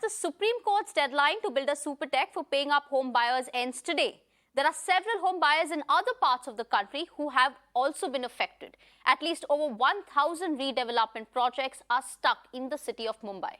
the Supreme Court's deadline to build a super tech for paying up home buyers ends today. There are several home buyers in other parts of the country who have also been affected. At least over 1,000 redevelopment projects are stuck in the city of Mumbai.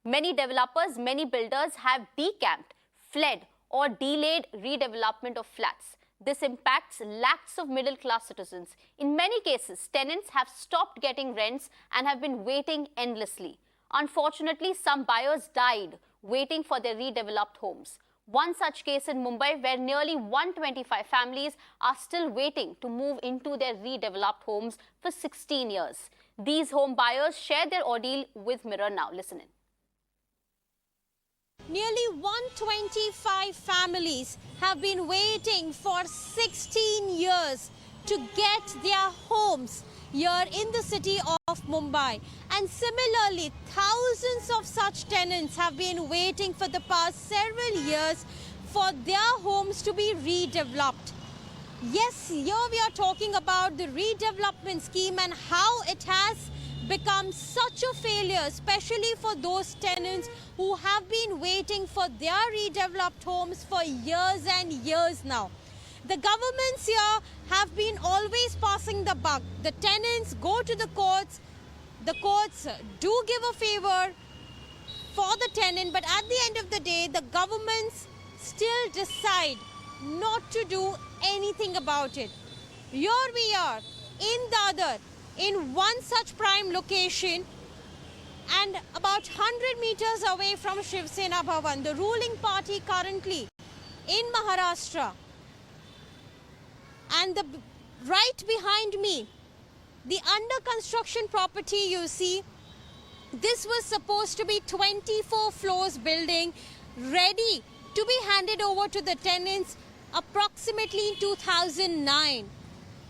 Many developers, many builders have decamped, fled or delayed redevelopment of flats. This impacts lakhs of middle-class citizens. In many cases, tenants have stopped getting rents and have been waiting endlessly. Unfortunately, some buyers died waiting for their redeveloped homes. One such case in Mumbai where nearly 125 families are still waiting to move into their redeveloped homes for 16 years. These home buyers share their ordeal with Mirror Now. Listen in. Nearly 125 families have been waiting for 16 years to get their homes here in the city of Mumbai. And similarly, thousands of such tenants have been waiting for the past several years for their homes to be redeveloped. Yes, here we are talking about the redevelopment scheme and how it has become such a failure, especially for those tenants who have been waiting for their redeveloped homes for years and years now. The governments here have been always passing the buck. The tenants go to the courts do give a favor for the tenant, but at the end of the day, the governments still decide not to do anything about it. Here we are in Dadar, in one such prime location, and about 100 meters away from Shiv Sena Bhavan, the ruling party currently in Maharashtra. And right behind me, the under construction property you see, this was supposed to be 24 floors building, ready to be handed over to the tenants approximately in 2009.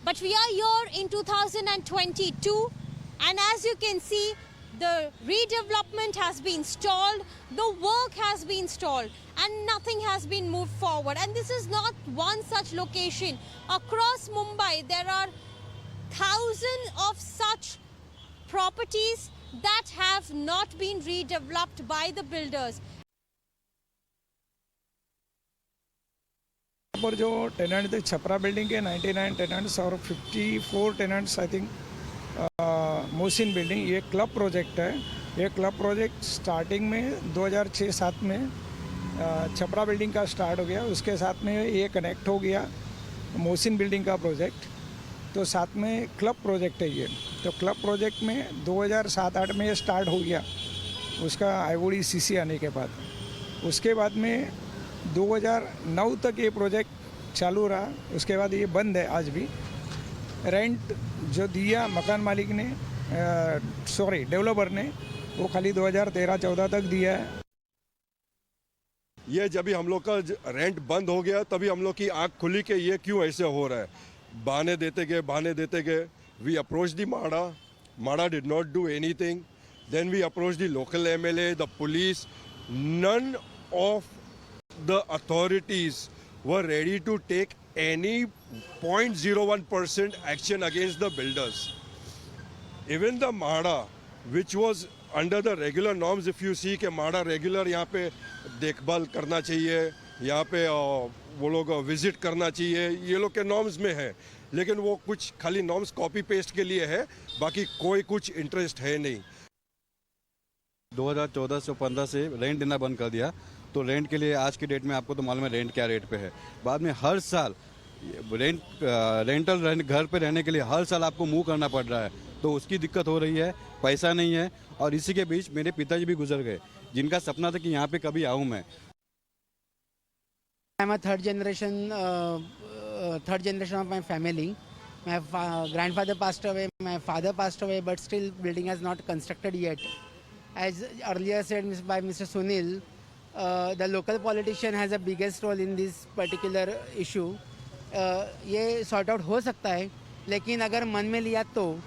But we are here in 2022, and as you can see, the redevelopment has been stalled, the work has been stalled, and nothing has been moved forward. And this is not one such location. Across Mumbai, there are thousands of such properties that have not been redeveloped by the builders. पर जो tenant थे Chhapra building के 99 tenants और 54 tenants I think Mohsin building, ये club project है. ये club project starting में 2006-07 में छपरा बिल्डिंग का स्टार्ट हो गया. उसके साथ में ये कनेक्ट हो गया मोहसिन बिल्डिंग का प्रोजेक्ट. तो साथ में क्लब प्रोजेक्ट है ये. तो क्लब प्रोजेक्ट में 2007-08 में ये स्टार्ट हो गया उसका IOD CC आने के बाद. उसके बाद में 2009 तक ये प्रोजेक्ट चालू रहा. उसके बाद ये बंद है आज भी. रेंट जो दिया मकान मालिक ने डेवलपर ने, वो खाली 2013-14 तक दिया है. ये जब भी हम लोग का रेंट बंद हो गया तभी हम लोग की आँख खुली कि ये क्यों ऐसे हो रहा है. बहाने देते गए. वी अप्रोच द माड़ा did not do anything. Then we approach the local MLA, the police. None of the authorities were ready to take any 0.01% action against the builders. Even the MHADA, which was under the regular norms, if you see कि MHADA regular यहाँ पे देखभाल करना चाहिए, यहाँ पे वो लोग विजिट करना चाहिए, ये लोग के नॉर्म्स में है. लेकिन वो कुछ खाली नॉर्म्स कॉपी पेस्ट के लिए है, बाकी कोई कुछ इंटरेस्ट है नहीं. 2014 से 15 से रेंट देना बंद कर दिया. तो रेंट के लिए आज की डेट में आपको तो मालूम है रेंट क्या रेट पे है. बाद में हर साल रेंटल घर पे रहने के लिए हर साल आपको मूव करना पड़ रहा है. तो उसकी दिक्कत हो रही है, पैसा नहीं है. और इसी के बीच मेरे पिताजी भी गुजर गए, जिनका सपना था कि यहाँ पे कभी आऊँ मैं. I'm a third generation of my family. My grandfather passed away, my father passed away, but still building has not constructed yet. As earlier said by Mr. Sunil, the local politician has the biggest role in this particular issue. ये sort out हो सकता है, लेकिन अगर मन में लिया तो